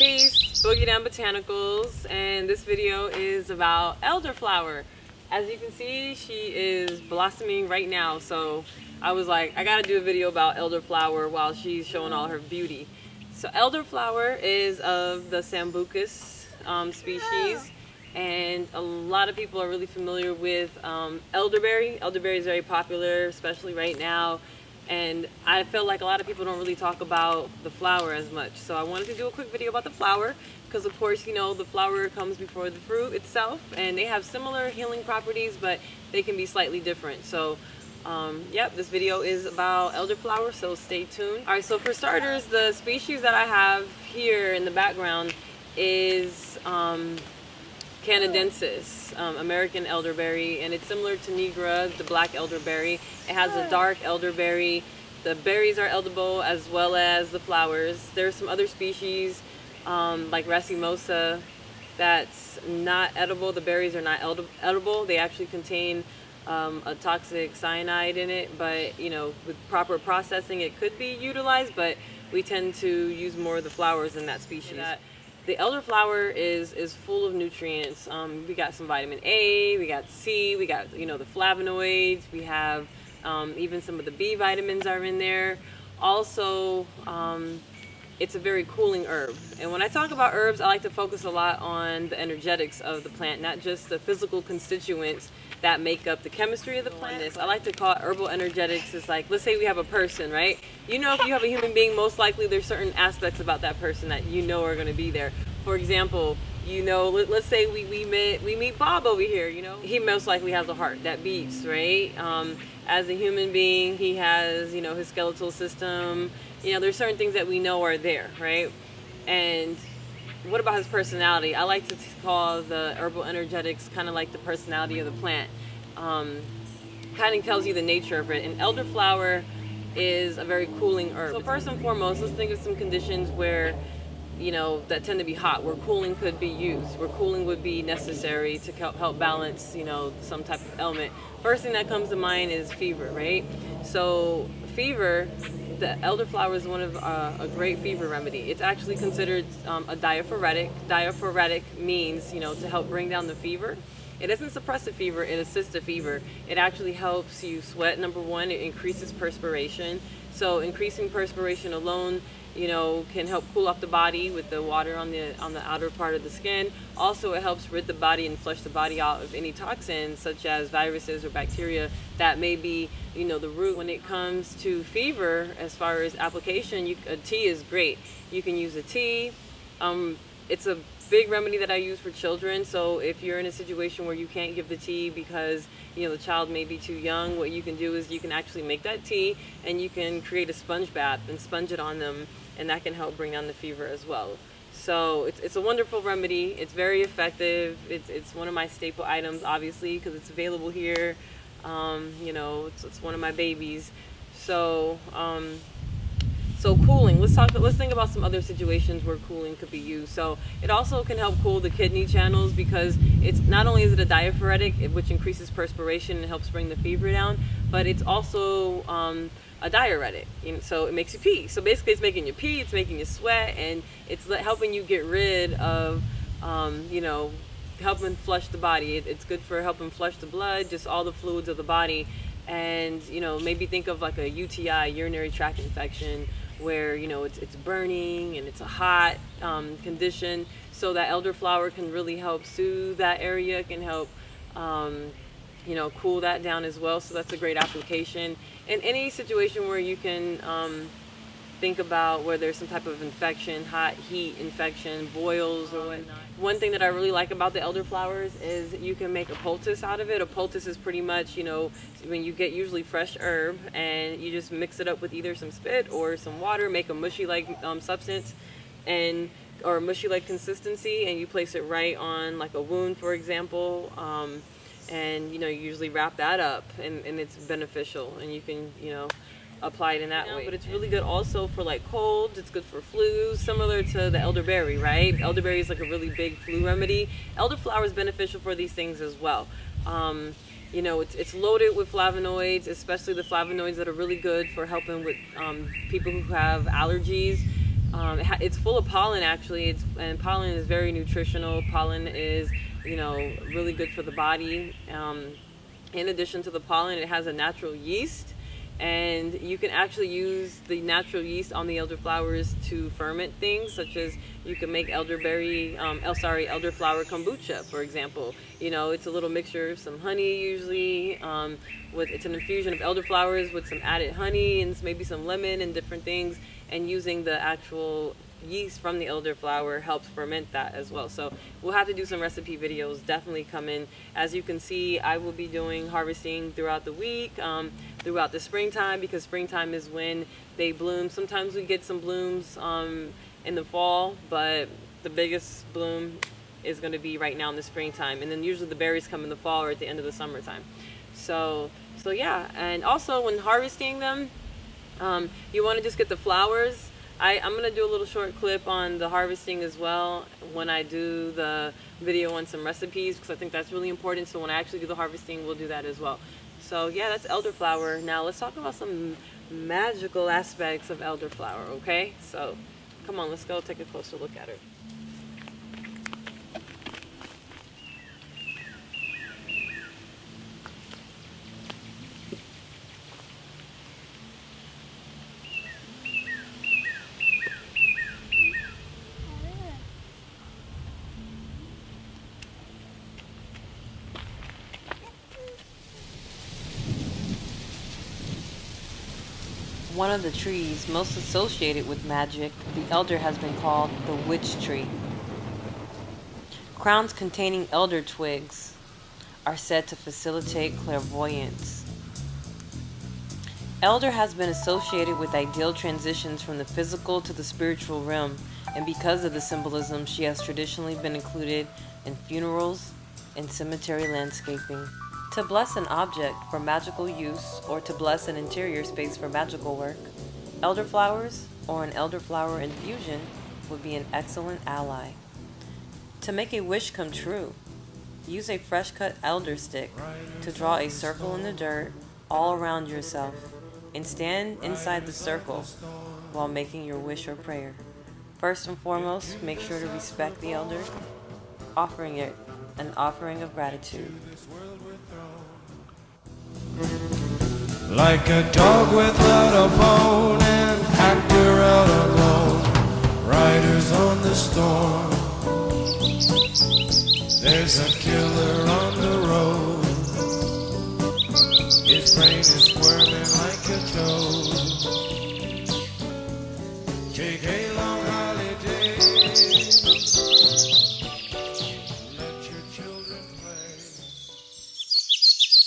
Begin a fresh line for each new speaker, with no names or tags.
Peace, Boogie Down Botanicals, and this video is about elderflower. As you can see, she is blossoming right now, so I was like, I gotta do a video about elderflower while she's showing all her beauty. So elderflower is of the Sambucus species, and a lot of people are really familiar with elderberry. Elderberry is very popular, especially right now. And I feel like a lot of people don't really talk about the flower as much. So I wanted to do a quick video about the flower because, of course, you know, the flower comes before the fruit itself, and they have similar healing properties, but they can be slightly different. So, yep, this video is about elderflower, so stay tuned. All right, so for starters, the species that I have here in the background is Canadensis, American elderberry, and it's similar to Nigra, the black elderberry. It has a dark elderberry. The berries are edible as well as the flowers. There's some other species like Racemosa that's not edible. The berries are not edible. They actually contain a toxic cyanide in it, but you know, with proper processing it could be utilized, but we tend to use more of the flowers in that species. The elderflower is full of nutrients. We got some vitamin A, we got C, we got, you know, the flavonoids, we have even some of the B vitamins are in there. Also, it's a very cooling herb. And when I talk about herbs, I like to focus a lot on the energetics of the plant, not just the physical constituents that make up the chemistry of the plant. I like to call it herbal energetics. It's like, let's say we have a person, right? You know, if you have a human being, most likely there's certain aspects about that person that you know are going to be there. For example, you know, let's say we meet Bob over here, you know, he most likely has a heart that beats, right? As a human being, he has, you know, his skeletal system. You know, there's certain things that we know are there, right? And what about his personality? I like to call the herbal energetics kind of like the personality of the plant. Kind of tells you the nature of it. And elderflower is a very cooling herb. So first and foremost, let's think of some conditions where, you know, that tend to be hot, where cooling could be used, where cooling would be necessary to help balance, you know, some type of ailment. First thing that comes to mind is fever, right? So fever, the elderflower is one of a great fever remedy. It's actually considered a diaphoretic. Diaphoretic means, you know, to help bring down the fever. It doesn't suppress the fever, it assists the fever. It actually helps you sweat, number one. It increases perspiration. So increasing perspiration alone, you know, can help cool off the body with the water on the outer part of the skin. Also, it helps rid the body and flush the body out of any toxins such as viruses or bacteria that may be, you know, the root. When it comes to fever, as far as application, a tea is great. You can use a tea. It's a big remedy that I use for children. So if you're in a situation where you can't give the tea because, you know, the child may be too young, what you can do is you can actually make that tea and you can create a sponge bath and sponge it on them, and that can help bring down the fever as well. So it's a wonderful remedy. It's very effective. It's one of my staple items, obviously, because it's available here. You know, it's one of my babies. So so cooling, let's think about some other situations where cooling could be used. So it also can help cool the kidney channels because it's not only is it a diaphoretic, which increases perspiration and helps bring the fever down, but it's also a diuretic, you know, so it makes you pee. So basically it's making you pee, it's making you sweat, and it's helping you get rid of, you know, helping flush the body. It's good for helping flush the blood, just all the fluids of the body. And, you know, maybe think of like a UTI, urinary tract infection, where, you know, it's burning and it's a hot condition. So that elderflower can really help soothe that area, can help you know, cool that down as well. So that's a great application. In any situation where you can think about where there's some type of infection, hot, heat infection, boils or whatnot. One thing that I really like about the elderflowers is you can make a poultice out of it. A poultice is pretty much, you know, when you get usually fresh herb and you just mix it up with either some spit or some water, make a mushy-like substance or a mushy-like consistency, and you place it right on like a wound, for example. And, you know, you usually wrap that up and it's beneficial, and you can, you know, apply it in that way. But it's really good also for like colds. It's good for flu, similar to the elderberry, right? Elderberry is like a really big flu remedy. Elderflower is beneficial for these things as well. You know, it's loaded with flavonoids, especially the flavonoids that are really good for helping with people who have allergies. It's full of pollen actually. And pollen is very nutritional. Pollen is, really good for the body. In addition to the pollen, it has a natural yeast, and you can actually use the natural yeast on the elderflowers to ferment things, such as you can make elderflower kombucha, for example. It's a little mixture of some honey usually. It's an infusion of elderflowers with some added honey and maybe some lemon and different things, and using the actual yeast from the elderflower helps ferment that as well. So we'll have to do some recipe videos definitely coming. As you can see, I will be doing harvesting throughout the week, throughout the springtime, because springtime is when they bloom. Sometimes we get some blooms in the fall, but the biggest bloom is going to be right now in the springtime, and then usually the berries come in the fall or at the end of the summertime. So yeah. And also when harvesting them, you want to just get the flowers. I'm going to do a little short clip on the harvesting as well when I do the video on some recipes, because I think that's really important. So when I actually do the harvesting, we'll do that as well. So yeah, that's elderflower. Now let's talk about some magical aspects of elderflower, okay? So come on, let's go take a closer look at her. One of the trees most associated with magic, the elder has been called the witch tree. Crowns containing elder twigs are said to facilitate clairvoyance. Elder has been associated with ideal transitions from the physical to the spiritual realm, and because of the symbolism, she has traditionally been included in funerals and cemetery landscaping. To bless an object for magical use or to bless an interior space for magical work, elderflowers or an elderflower infusion would be an excellent ally. To make a wish come true, use a fresh cut elder stick to draw a circle in the dirt all around yourself and stand inside the circle while making your wish or prayer. First and foremost, make sure to respect the elder, offering it an offering of gratitude.
Like a dog without a bone, an actor out alone, riders on the storm. There's a killer on the road, his brain is squirming like a toad. Take a long holiday,